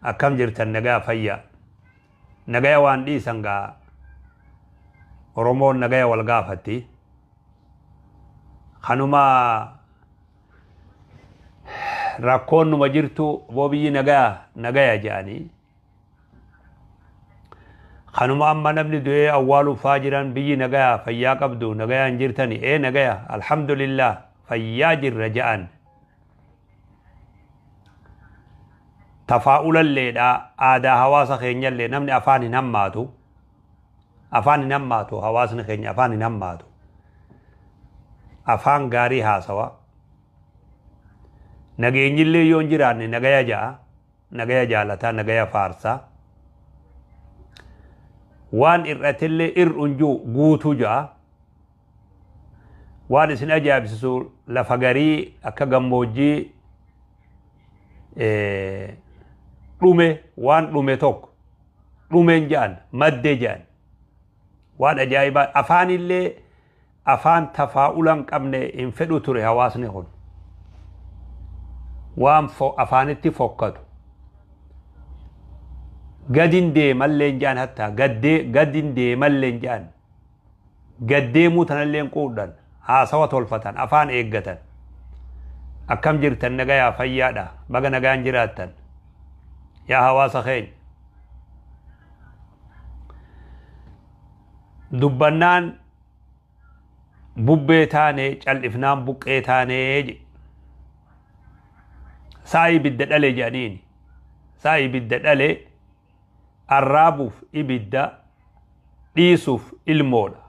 أكم جرت النجاة فيا نجاة وان دي سنجا رومون نجاة والقافتي خنوما راكون نما جرتو بوبي نجاة جاني خنوما أما نبني دوي أول فاجرا بيجي نجاة فيا قبدو نجاة جرتني إيه نجاة الحمد لله فيا جر رجاءً تفاؤل اللي دا آدا حواس خينيا اللي نمني أفاني نماتو حواس خينيا أفاني نماتو أفان غاري هاسوا نغيني اللي يونجراني نغايا جالتا نغايا فارسا وان إرأت اللي إرأنجو قوتو جا وان اسن أجاب سسول لفقاري أكا غموجي dhume waan dhume tokko dhumeen jaan madde jaan waan ajaa'iba afaan illee afaan tafaa'ulan qabne hin fedhu ture hawaasni kun waan afaanitti fokkatu gadin deemalleen jaan hatta gadin deemalleen jaan gaddeemuu tanalleen quudhan haasawa tolfatan afaan eeggatan akkam jirtan nagayaa fayyaadha baga nagaan jiraattan يا هواس خين دبنان بوبيتاني جالفنان بوقيتاني ساي بددالي جانيني ساي بددالي الرابوف إبدا ديسوف المولا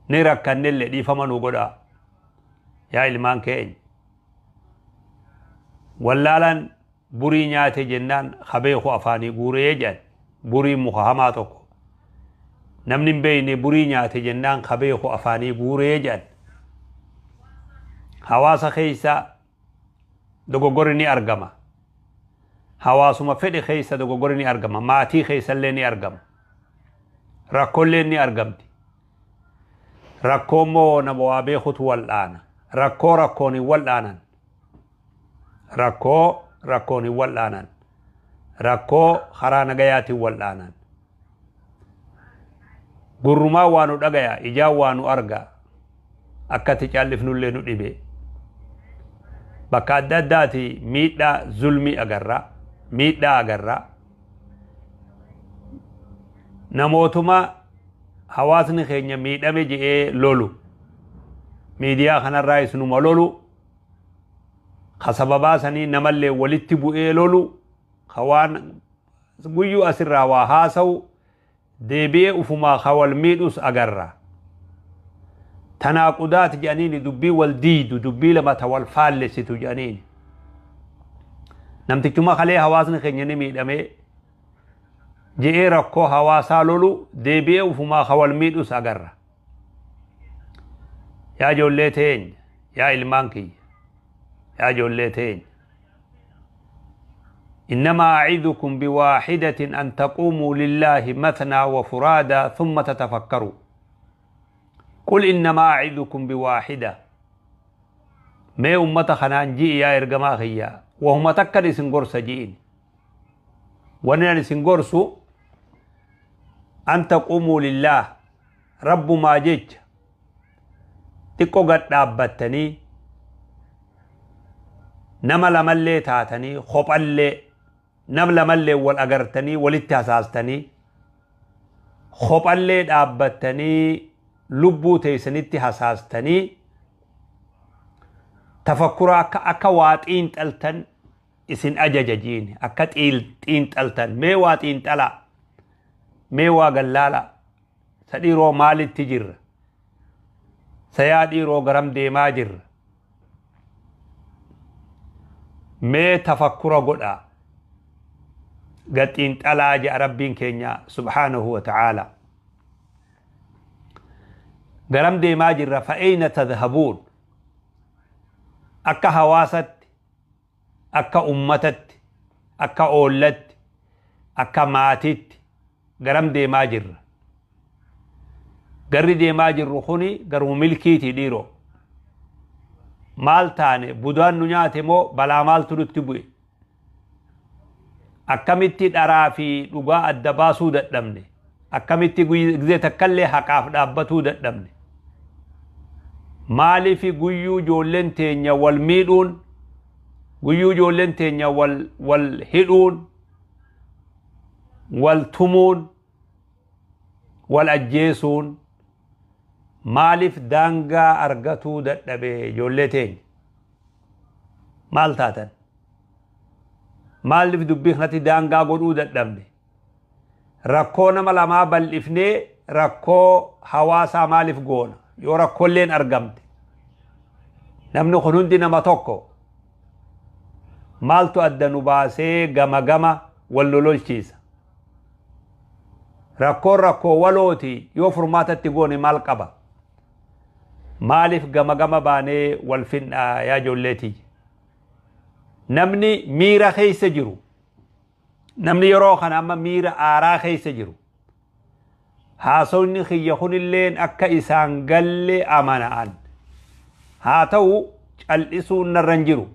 نيركن اللي دي فمنو قدا يا إلمان كين ولالان burii nyaate jennaan khabeeku afaanii guuree jedhan burii muka hamaa tokko namni hin beeyne burii nyaate jennaan khabeeku afaanii guuree jedhan hawaasa keessa dogoggorri ni argama hawaasuma fedhe keessa dogoggorri ni argama maatii keessallee ni argama rakkoollee ni argamti rakkoo moo nama waa beekutu wal'aana rakkoon hin wal'aanan rakkoon hin wal'aanan rakkoo karaa nagayaatiin wal'aanan gurrumaa waa nu dhagaya ijaan waa nu arga akkatti caallifnullee nu dhibe bakka adda addaati miidhaa zulmii agarra namootuma hawaasni keenya miidhame je'ee lolu miidiyaa kanarraa isinuma lolu خسببا سني نمل ولت بؤلولو خوان غيو اسرا وهاسو ديبي افما خوال ميدوس اغرا تناقضات جانين دبي والديد دبي لما تول فالس تجانين نمتكما خلي حواسن خنيني ميدمه جئ ركو حواسا لولو ديبي افما خوال ميدوس اغرا يا جولتين يا المانكي يا جولتين إنما أعظكم بواحدة أن تقوموا لله مثنى وفرادا ثم تتفكروا قل إنما أعظكم بواحدة ما أمة خنان جي يا إرقما خيا وهم تكر سنقرس جيين ونال سنقرسو أن تقوموا لله رب ما جيج تكو قد دابتني نما لملي تاتني خبالي نم لملي والأغرتني والاتحساستني خبالي دابتني لبو تيسنتي حساستني تفكر أكا واتين تلتن اسن أجججين أكا تين تلتن مي واتين تلا مي واغلالا سديرو مال التجر سياديرو غرم ديما جر مي تفكر قدا قتين تلا جاء ربين كينيا سبحانه وتعالى غرم ديما جر فأين تذهبون أكا هواست أكا أمتت أكا أولت أكا ماتت غرم ديما جر غري ديما جر خوني غرو ملكيتي ديرو مال تاني بدوان نياتي مو بلا مال تلت بوي akkamitti dharaa fi dhugaa adda baasuu dadhabne akkamitti gizee takkallee haqaaf dhaabbatuu dadhabne maaliif guyyuu ijoolleen teenya wal miidhuun guyyuu ijoolleen teenya wal hidhuun wal tumuun wal ajjeesuun maaliif daangaa argatuu dadhabe ijoollee teenya maal taatan maaliif dubbii kanatti daangaa godhuu dadhabne rakkoo nama lamaa bal'ifnee rakkoo hawaasaa maaliif goona yoo rakkoolleen argamte namni kun hundi nama tokko maaltu adda nu baasee gama gama wal lololchiisa rakkoo walooti yoo furmaatatti goone maal qaba maaliif gama gama baanee wal findhaa yaa ijoolleetii namni miira keessa jiru namni yeroo kana amma miira aaraa keessa jiru haasawni kiyya kunilleen akka isaan galle amana'an haa ta'u cal'isuun narran jiru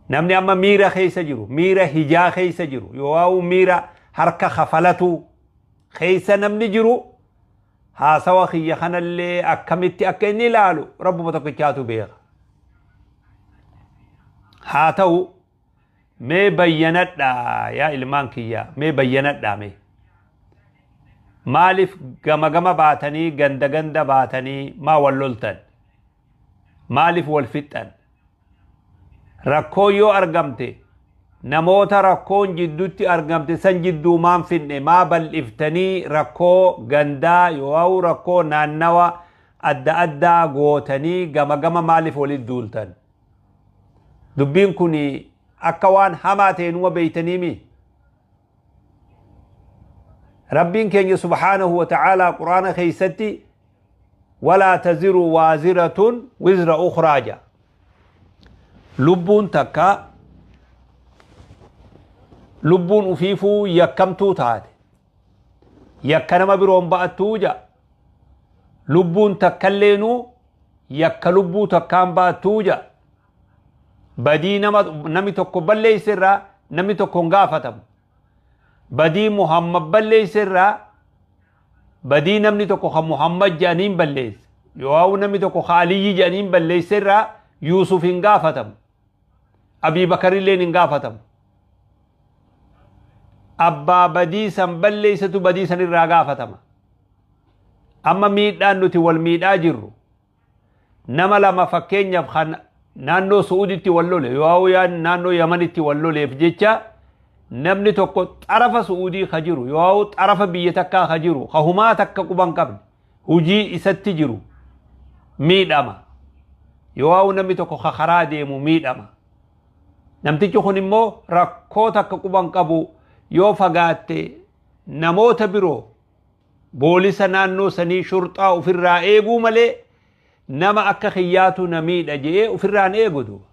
namni amma miira keessa jiru miira hijaa keessa jiru yoo miira harka khafalatu keessa namni jiru haasawa kiyya kanallee akkamitti akka inni ilaalu rabbuma tokkichaatu beeka haa ta'u mee bayyanadha yaa ilmaan kiyya mee bayyanadha mee maaliif gama gama baatanii ganda ganda baatanii maa wal loltan maaliif wal fixxan rakkoo yoo argamte namoota rakkoon jidduutti argamte san jidduu maan finne maa bal'iftanii rakkoo gandaa yoo rakkoo naannawa adda addaa gootanii gama gama maaliif walit duultan dubbiin kun akka waan hamaa ta'e numa beeytaniimi rabbiin keenya subhaanahu wa ta'aalaa quraana keeysatti walaa taziru waaziratun wizra ukhraaja lubbuun takka lubbuun ufiifuu yakkamtuu taate yakka nama biroon ba'attuu ja lubbuun takkalleenu yakka lubbuu takkaan ba'attuu ja badii nami tokko balleeyserraa nami tokko hin gaafatamu badii muhammad balleeyserraa badii namni tokko ka muhammad jedhaniin balleeyse yoo namni tokko ka aliyyi jedhaniin balleeyserraa yuusuf hin gaafatamu abii bakarilleen hin gaafatamu abbaa badii san balleeysatu badii san irraa gaafatama amma miidhaan nuti wal miidhaa jirru nama lama fakkeenyaaf kan naannoo suuditti wal lole yoo naannoo yamanitti wal loleef jecha namni tokko xarafa suudii ka jiru yoo xarafa biyya takkaa ka jiru ka humaa takka quban qabne hujii isatti jiru miidhama yoo namni tokko ka karaa deemu miidhama namtichi kun immoo rakkoo takka quban qabu yoo fagaatte namoota biroo boolisa naannoo sanii shurxaa ofirraa eeguu malee nama akka khiyyaatu namiidha jee ofirraan eegu duuba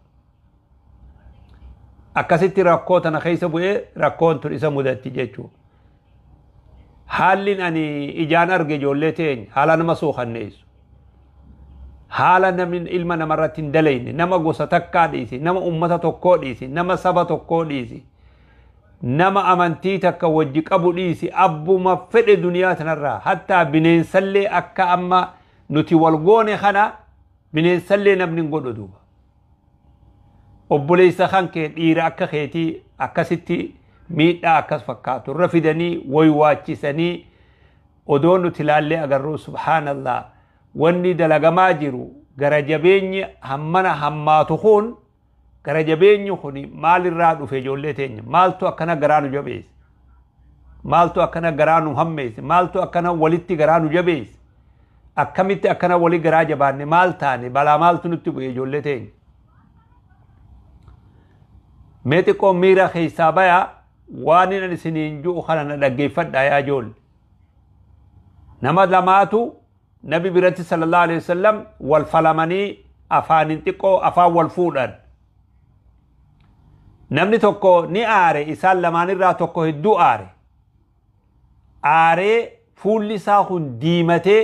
akkasitti rakkoo tana keessa bu'ee rakkoon tun isa mudatti jechuu haalli ani ijaan arge ijoollee teenya haala nama suukanneessu haala namni ilma namarratti hin dalayne nama gosa takkaa dhiisi nama ummata tokkoo dhiisi nama saba tokkoo dhiisi nama amantii takka wajji qabu dhiisi abbuma fedhe duniyaa tanarraa hattaa bineensallee akka amma nuti wal goone kana bineensallee namni godhu duuba obboleessa kan kee dhiira akka keetii akkasitti miidhaa akkas fakkaatu irra fidanii waywaachisanii odoo nuti ilaallee agarruu subhaanallah wanni dalagamaa jiru gara jabeenyi hammana hammaatu kun gara jabeenyi kun maalirraa dhufe ijoollee teenya maaltu akkana garaa nu jabeesse maaltu akkana garaa nu hammeesse maaltu akkana walitti garaa nu jabeesse akkamitti akkana wali garaa jabaanne maal taane balaa maaltu nutti bu'e ijoollee teenya mee xiqqoo miira keessaa baya waan inni isiniin ju'u kana na dhaggeeffadhaa yaa ijoolle nama lamaatu nabi biratti sallallahu alaihi wasallam wal falamanii afaanin xiqqoo afaan wal fuudhan namni tokko ni aare isaan lamaanirraa tokko hedduu aaree fuulli isaa kun diimatee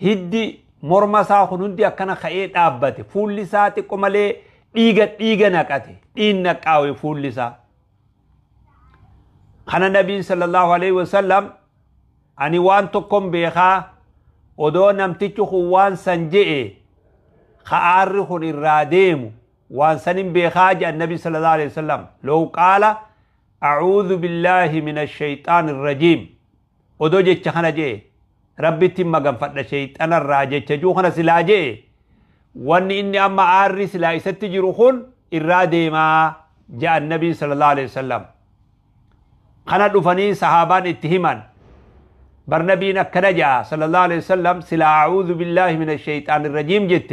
hiddi morma isaa kun hundi akkana ka'ee dhaabbate fuulli isaa xiqqoo malee dhiiga naqate dhiin naqaawe fuulli isaa خنا النبي صلى الله عليه وسلم أني وان تقوم بيخا ودو نمتيجو وان سنجئ خارخ الراديم وان سنم بيخاج النبي صلى الله عليه وسلم لو قال أعوذ بالله من الشيطان الرجيم ودو جيتش خنا جئ ربي تم غنفت الشيطان الراجع تجو خنا سلاجئ وان إني أما عاري سلا يستجرخون الراديم جاء النبي صلى الله عليه وسلم خنا دفني صحابان اتهمان برنبينا كنجا صلى الله عليه وسلم سلا أعوذ بالله من الشيطان الرجيم جت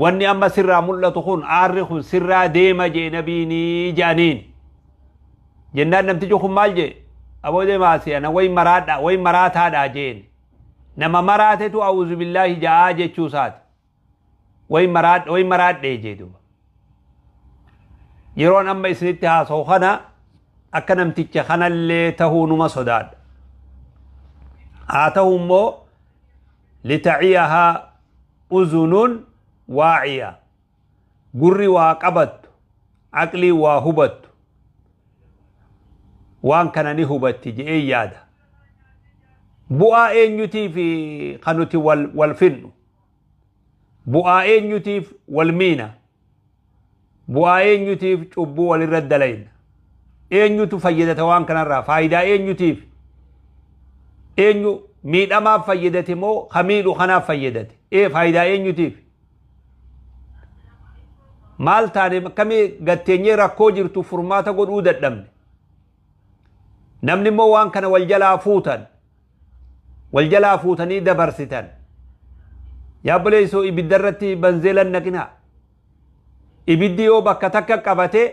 واني أما سرا ملتخون عارخ سرا ديما جي نبيني جانين جنان نمتجوكم مال جي أبو دي ماسي أنا وي مرات هذا جين نما مرات تو أعوذ بالله جاء جي چوسات وي مرات دي جيدو يرون أما إسنتها سوخنا أكنم تتخنا اللي تهون مصداد آتهم لتعيها أذن واعية قري وقبت عقلي وهبت وان كان نهبت جئي يادا بؤائن يتي في قنوت والفن بؤائن يتي والمينة بؤائن يتي شبو والرد لين إن يتو فيدة وان كان را فايدة إن يتي eenyu miidhamaaf fayyadate moo kamiidhu kanaaf fayyadate faayidaa eenyutiif maal taane kamii gatteenyee rakkoo jirtu furmaata godhuu dadhabne namni immoo waan kana wal jalaa fuutanii dabarsitan yaa buleessoo ibiddarratti banzeelan naqinaa ibiddi yoo bakka takka qabate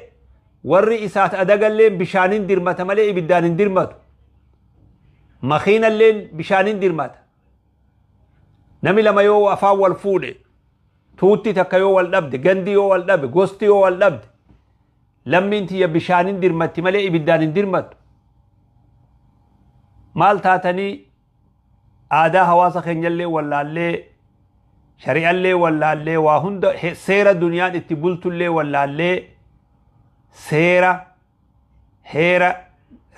warri isaat adagalleen bishaanin dirmata malee ibiddaan hin dirmatu مخينا اللين بشانين ديرمات نمي لما يو أفا والفودي توتي تكا يو والنبد غندي يو والنبد غوستي يو والنبد لما انتي يا بشانين ديرمات مالي إبدان ديرمات مال تاتني آدا هواسا خنجل ولا اللي شريع اللي ولا اللي وهند سيرة دنيا اتبولت اللي ولا اللي سيرة هيرة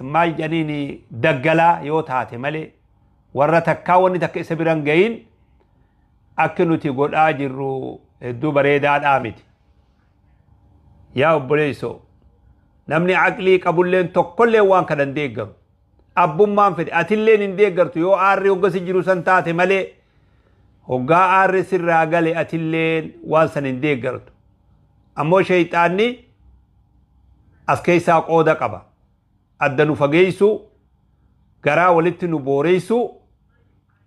maal janiini daggalaa yoo taate malee warra takkaa wanni takka isa biran gahin akka nuti godhaa jirru hedduu bareedaadhaa miti yaa obboleessoo namni aqlii qabulleen tokkollee waan kana hin deeggaru abbummaan fedhe atilleen hin deeggartu yoo aarri hoggasi jiru san taate malee hoggaa aarri sirraa gale atilleen waan san hin deeggartu ammoo shayxaanni as keessaa qooda qaba addanu fageessu garaa walitti nu booreysu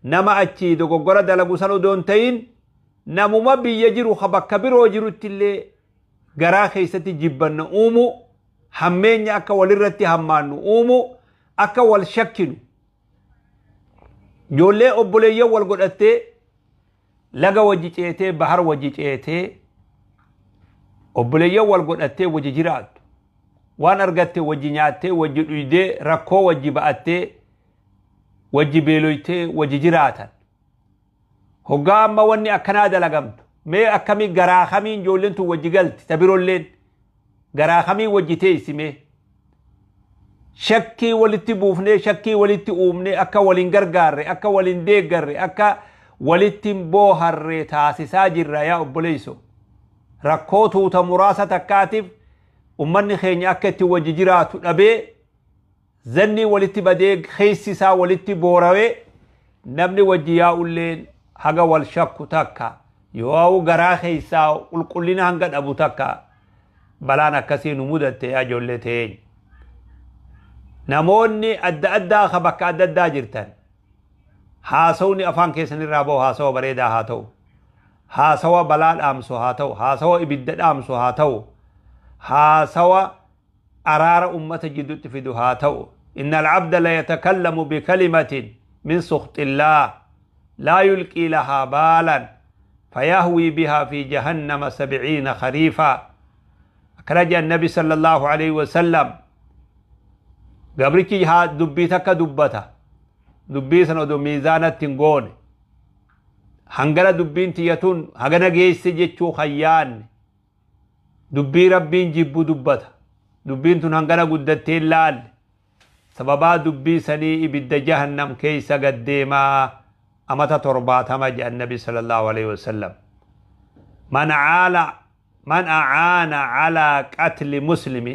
nama achi dogoggora dalagu san odoon ta'in namuma biyya jiru bakka biroo jirutti illee garaa keessatti jibbanna uumu hammeenya akka walirratti hammaannu uumu akka wal shakkinu ijoollee obboleeyyan wal godhattee laga wajji ceetee bahar wajji ceetee obboleeyyan wal godhattee wajji jiraattu waan argatte wajji nyaattee wajji dhuydee rakkoo wajji ba'attee wajji beeloytee wajji jiraatan hoggaa amma wanni akkanaa dalagamtu mee akkamii garaa kamiin ijoolleen tun wajji galti tabirolleen garaa kamii wajji teessimee shakkii walitti buufnee shakkii walitti uumnee akka waliin gargaarre akka waliin deeggarre akka walitti booharre taasisaa jirra yaa obboleeyso rakkoo tuuta muraasa takkaatiif ummanni keenya akka itti wajji jiraatu dhabee zanni walitti badee keessisaa walitti boorawee namni wajji yaa'ulleen haga wal shakku takka yoo garaa keessaa qulqullina hanga dhabu takka balaan akkasii nu mudatte yaa ijoollee teenya namoonni adda addaa ka bakka adda addaa jirtan haasawni afaan keessanirraa bahu haasawa bareedaa haa ta'u haasawa balaa dhaamsu haa ta'u haasawa ibidda dhaamsu haa ta'u هاسوا أرار أمة جدت في دهاته إن العبد لا يتكلم بكلمة من سخط الله لا يلقي لها بالا فيهوي بها في جهنم 70 خريفا أخرج النبي صلى الله عليه وسلم قبرك ها دبيتك دبتا دبيسنا دو ميزانة تنقون هنگلا دبين تيتون هغنا جيس جيتشو خيان دبي ربين جيبو دبتا دبين تن هنگنا قدتين لال سببا دبي سني إبد جهنم كيس قديما أمتا تربات همج النبي صلى الله عليه وسلم من أعان على قتل مسلم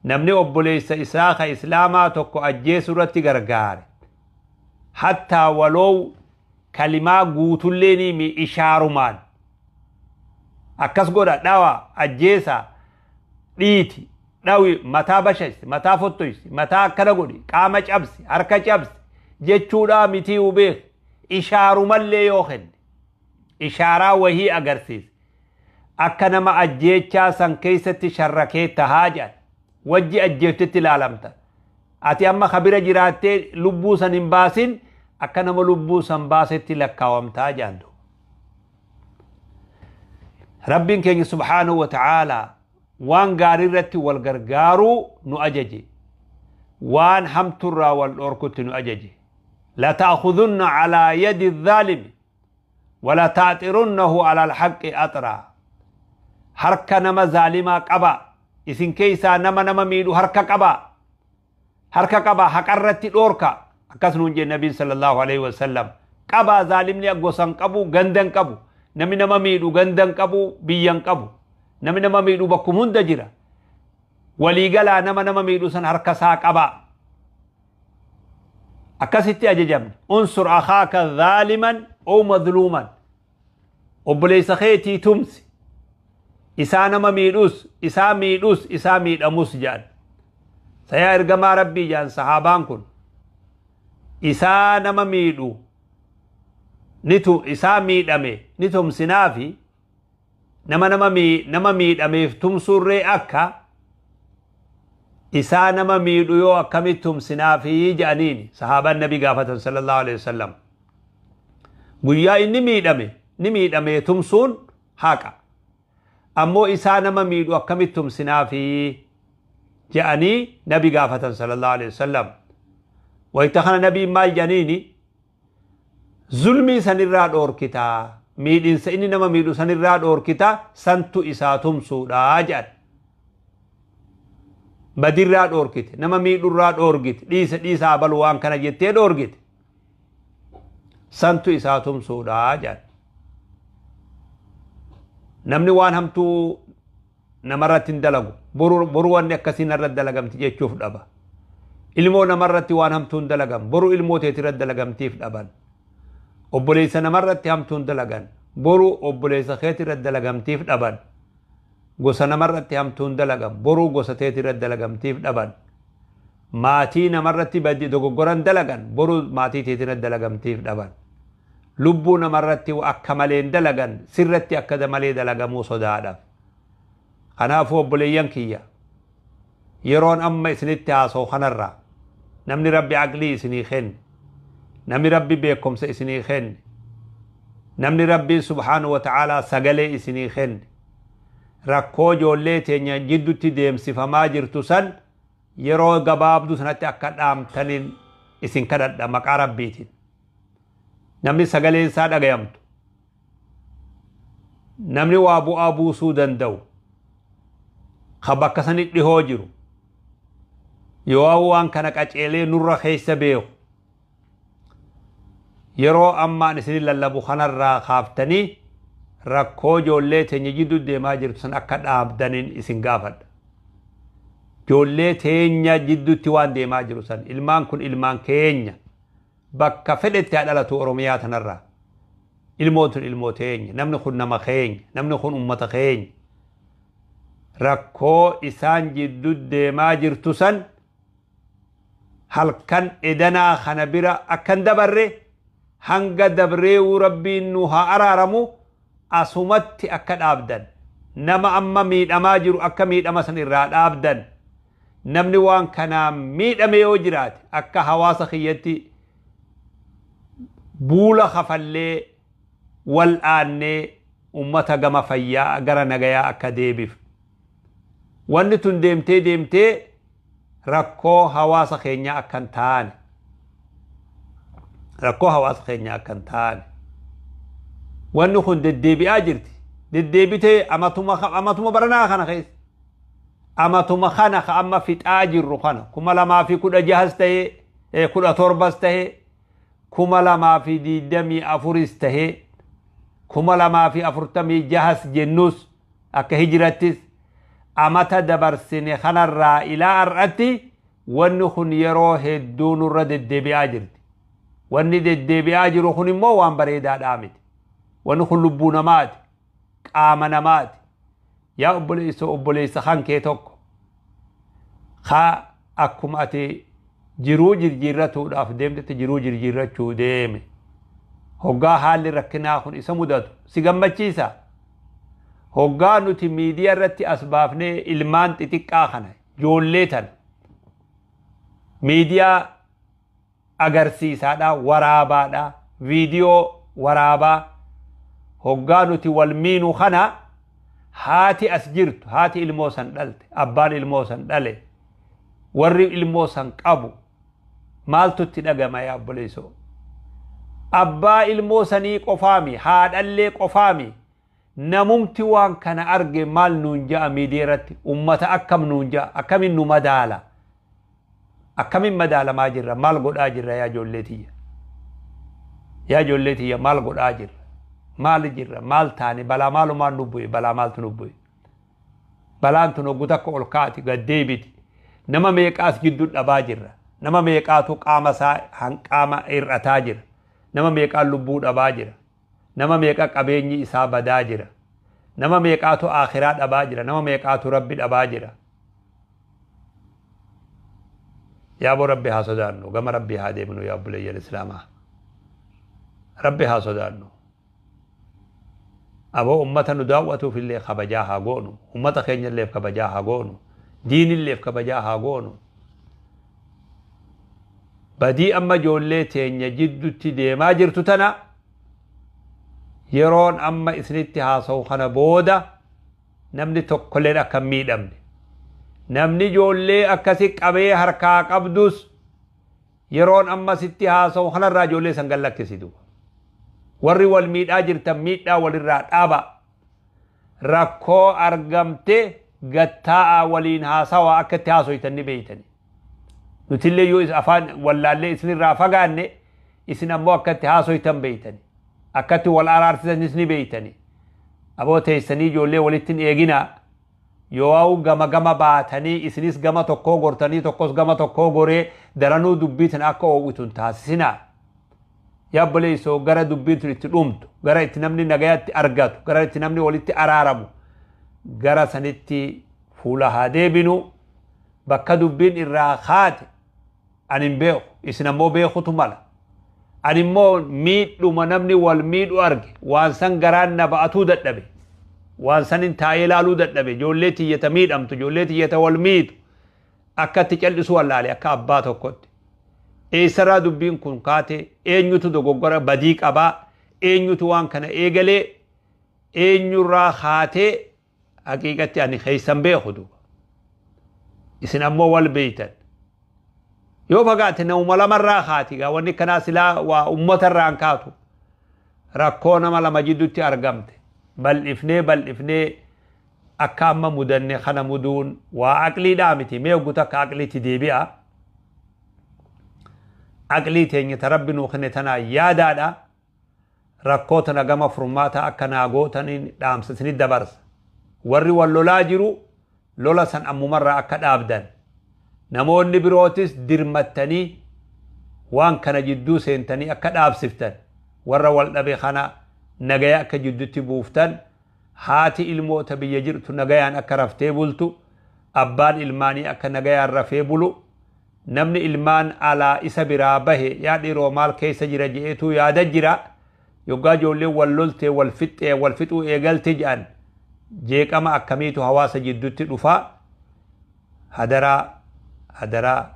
نمني أبوليس إساخ إسلاما تكو أجي سورة غرغار حتى ولو كلمة قوتليني مي إشارمان أكس قولا داوا أجيسا ديتي داوي متا بشيس متا فتويس متا كنغودي قامة جبس حركة جبس جيچودا متي وبيخ إشارمان لي يوخن إشارة وهي أغرسيس أكنما أجيچا سن كيستي شركي تهاجات وجي أجيبتت العالمتا أتي أما خبيرة جراتي لبوسا نمباسين أكنما لبوسا نمباسي لكاومتا جاندو ربين كي سبحانه وتعالى وان غاريرتي والغرغارو نؤججي وان حمترا والأركت نؤججي لا تأخذن على يد الظالم ولا تعطرنه على الحق أطرا حركة نما ظالما قبا إسن كيسا نما ميدو حركة قبا حقرتي دوركا أكسنون جي النبي صلى الله عليه وسلم قبا ظالم لي أقوسان قبو غندن قبو نما ميدو غندن قبو بيان قبو نما ميدو بكمون دجرا وليقلا نما ميدو سن حركة سا قبا أكستي أججم انصر أخاك ظالما أو مظلوما وبليس خيتي تمسي إسانما ميدوس إسا ميدأموس جان سيا إرقما ربي جان صحابان كن إسانما ميدو إسا ميدأمي نتم سنافي نما ميدأمي تمسور ري أكا إسانما ميدو يو أكمتم سنافي جانيني صحابان نبي قافة صلى الله عليه وسلم قويا إني ميدأمي تمسون هاكا أمو إسانما ميدو أكمتم سنافي جاني نبي قافة صلى الله عليه وسلم ويتخنا نبي مال جانيني ظلمي سنراد أوركتا ميدين سإني نما ميدو سنراد أوركتا سنتو إساتم سودا جان بدر راد أوركت نما ميدو راد أوركت ليس أبلوان كان جتين أوركت سنتو إساتم سودا جان namni waan hamtuu namarratti hin dalagu boru wanni akkasiin irratti dalagamti jechuuf dhaba ilmoo namarratti waan hamtuu hin dalagan boru ilmoo teetii irratti dalagamtiif dhaban obboleessa namarratti hamtuu hin dalagan boru obboleessa keetii irratti dalagamtiif dhaban gosa namarratti hamtuu hin dalagan boru gosa teetii irratti dalagamtiif dhaban maatii namarratti badii dogoggoran dalagan boru maatii teetii irratti dalagamtiif dhaban lubbuu namarratti akka malee dalagan sirratti akka malee dalagamuu sodaadhaaf kanaafuu obboleeyyan kiyya yeroon amma isinitti haasoo kanarra namni rabbi aqlii isinii kenne namni rabbi beekumsa isinii kenne namni rabbi subhaanahu wa ta'aalaa sagalee isinii kenne rakkoo ijoollee teenya jidduutti deemsifamaa jirtu san yeroo gabaabduu sanatti akka dhaamtaniin isin kadhadha maqaa rabbiitiin namni sagaleen isaa dhagayamtu namni waa bu'aa buusuu danda'u ka bakka sanitti dhihoo jiru yoo waan kana qaceelee nurra keessa beeku yeroo ammaan isin lallabu kanarraa kaaftanii rakkoo ijoollee teenya jidduu deemaa jirtu san akka dhaabdaniin isin gaafadha ijoollee teenya jidduutti waan deemaa jiru san ilmaan kun ilmaan keenya bakka fedhetti dhalatu oromiyaa tanarraa ilmootun ilmoo teenya namni kun nama keenya namni kun ummata keenya rakkoo isaan jidduu deemaa jirtu san halkan edanaa kana bira akkan dabarre hanga dabreewu rabbiin nu haa araaramu asumatti akka dhaabdan nama amma miidhamaa jiru akka miidhama san irraa dhaabdan namni waan kanaa miidhame yoo jiraate akka hawaasa kiyyatti buula kafallee wal aanee ummata gama fayyaa gara nagayaa akka deebif wanni tun deemtee rakkoo hawaasa keenya akkan taane rakkoo hawaasa keenya akkan taane wanni kun deddeebi'aa jirti deddeebitee amatuma baranaa kana keessa أما تمخانك أما في تاجر رخنا كما لما في كل جهزته كل تربسته كما لما في دي دمي أفرسته كما لما في أفرتمي جهز جنوس أك هجرتس أما تدبر سنة خنرا إلى أرأتي ونخن يروه دون الرد الدبي أجرت وني الدبي أجر خن مو وان بريدا دامت ونخن لبونا مات قامنا مات يا أبوليس خان كيتوك خا أكم أتي جرو جرجيرتو داف ديمت جرو جرجيرتو ديمي هوغا حال ركنا خن اسمودات سيغمچيسا هوغا نوتي ميديا رتي اسبابني علمان تتقا خنا جوليتن ميديا اگرسيسا دا ورابا دا فيديو ورابا هوغا نوتي والمينو خنا هاتي اسجرت هاتي الموسن دلت ابان الموسن دله وري الموسن قبو مالتو تدغما يا بوليسو أبا الموسني قفامي هاد اللي قفامي نممتي وان كان أرجع مال نونجا ميديرتي أمة أكم نونجا أكم إنه مدالة أكم مدالة ما جرى مال قد أجر يا جولتي يا جولتي مال قد أجر مال جرى مال تاني بلا مال ما نبوي بلا مال تنبوي بلا أنت نقطك أولكاتي قد ديبتي نما ميقاس جدود أباجر نما ميقاتو قام سا هن قام إرتاجر nama meeqa lubbuu dhabaa jira nama meeqa qabeenyi isaa badaa jira nama meeqaatu akhiraa dhabaa jira nama meeqaatu rabbi dhabaa jira yaa bo rabbi haa sodaannu gama rabbi haa deemnu yaa obboleeyyan islaamaa rabbi haa sodaannu aboo ummata nu daawwatuuf illee kabajaa haa goonu ummata keenya illeef kabajaa haa goonu diin illeef kabajaa haa goonu بدي أما جولي تينيا جدوتي ديما جرتتنا يرون أما إثنتي هاسو خنا بودا نمني تقلين أكمي دمني نمني جولي أكسيك أبي هركا قبدوس يرون أما ستي هاسو خنا راجولي سنگلك كسيدو ورّي والميد آجر تميد والرات آبا ركو أرغمتي غتاء ولين هاسوا أكتي هاسو يتني بيتني نتلي يو أفان ولا اللي إسني رافقاني إسنا مو أكتي هاسو يتم بيتني أكتي والأرارس نسني بيتني أبو تيسني جولي ولتن إيجينا يواو غما باتني إسنيس غما تقو غورتني تقوس غما تقو غوري درانو دبيتن أكو ويتون تاسسنا يا بليسو غرا دبيتن اتلومتو غرا اتنمني نغايات أرغاتو غرا اتنمني ولتي أرارمو غرا سنتي فولا هاديبينو بكا دبين الراخات أنين بيخ إسنا مو بيخو تمالا أنين مو ميد لما نمني والميد وارغي وانسان غران نبأتو دت نبي وانسان انتايلالو دت نبي جوليتي يتميد أمتو جوليتي يتوالميد أكا تجل سوال لالي أكا أباتو كوت إيسرا دبين كن كاتي إنيو تو دوغورا بديك أبا إنيو تو وان كان إيغلي إنيو راخاتي حقيقتي أني خيسان بيخو دو إسنا مو والبيتن يو فقات نوم لما راخاتي واني كنا سلا وأمة الرانكاتو ركونا مالا مجدو تي أرقمت بل إفني أكام مدن خنا مدون وعقلي دامتي ميو قتك عقلي تديبئة عقلي تيني تربي نوخنتنا يادادا ركوتنا قام فرماتا أكنا قوتني دامستني دبرس ورّي واللولا جرو لولا سن أمو مرة أكد أبداً نمون نبروتس درمتني وان كان جدو سينتني أكد أبسفتن ورّا والنبي خانا نغايا كجدو تبوفتن هاتي الموت بيجرت نغايا أكرفتي بولتو أبان إلماني أكا نغايا الرفي بولو نمني إلمان على إسا برابه يعني رومال كيس جرى جئتو يادا جرى يقا جولي واللولتي والفتو إيقال تجأن جيك أما أكميتو حواس جدو تلفا هدرا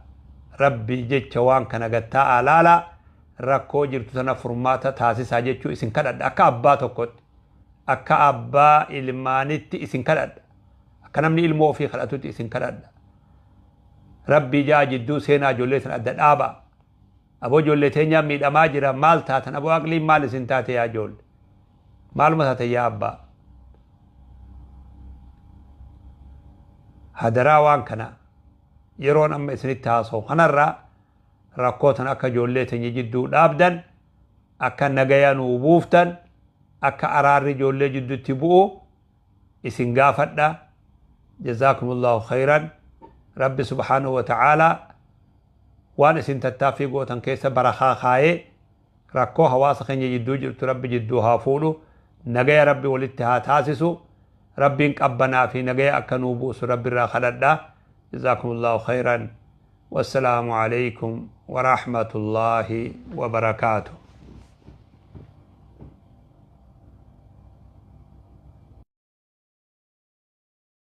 ربي جيتش وان كان قتا آلالا ركو جرتو سنة فرماتا تاسيسا جيتشو إسن كدد أكا أبا تقود أكا أبا إلمانيتي إسن كدد أكا نمني إلمو في خلاتوتي إسن كدد ربي جا جدو سينا جوليتن أدد آبا أبو جوليتين يامي دماجرا مال تاتن أبو أقلي مال سنتاتي يا جول مال متاتي يا أبا هدرا وان كنا يرون أما إسنتها صو هنرى ركوتنا أكا جوليتن يجدو دابدن أكا نغيان وبوفتن أكا أرار جولي جدو تبؤو إسن غافتا جزاكم الله خيرا رب سبحانه وتعالى وان إسن تتافقو تنكيس برخا خاي ركو حواس خين يجدو جرت رب جدو هافولو نغي ربي والاتها تاسسو ربي انقبنا في نغي أكا نوبوس رب الراخلدا جزاكم الله خيرا والسلام عليكم ورحمة الله وبركاته